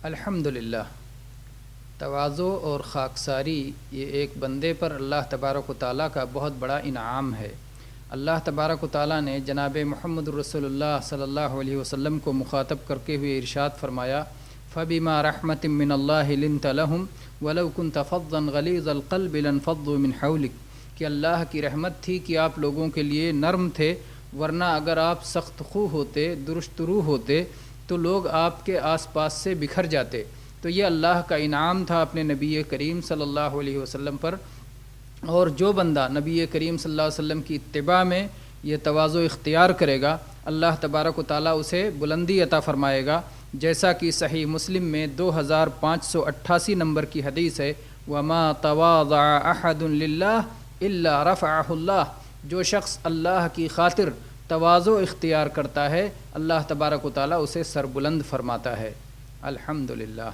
الحمدللہ، تواضع اور خاکساری یہ ایک بندے پر اللہ تبارک و تعالیٰ کا بہت بڑا انعام ہے۔ اللہ تبارک و تعالیٰ نے جناب محمد رسول اللہ صلی اللہ علیہ وسلم کو مخاطب کرتے ہوئے ارشاد فرمایا، فَبِمَا رَحْمَةٍ مِّنَ اللَّهِ لِنْتَ لَهُمْ وَلَوْ كُنْتَ فَظًّا غَلِيظَ الْقَلْبِ لَانفَضُّوا مِنْ حَوْلِكَ کہ اللہ کی رحمت تھی کہ آپ لوگوں کے لیے نرم تھے، ورنہ اگر آپ سخت خو ہوتے، درست رو ہوتے تو لوگ آپ کے آس پاس سے بکھر جاتے۔ تو یہ اللہ کا انعام تھا اپنے نبی کریم صلی اللہ علیہ وسلم پر، اور جو بندہ نبی کریم صلی اللہ علیہ وسلم کی اتباع میں یہ تواضع اختیار کرے گا، اللہ تبارک و تعالیٰ اسے بلندی عطا فرمائے گا، جیسا کہ صحیح مسلم میں 2588 نمبر کی حدیث ہے، وَمَا تَوَاضَعَ أَحَدٌ لِلَّهِ إِلَّا رَفَعَهُ اللَّهُ جو شخص اللہ کی خاطر تواضع اختیار کرتا ہے، اللہ تبارک و تعالیٰ اسے سربلند فرماتا ہے۔ الحمدللہ۔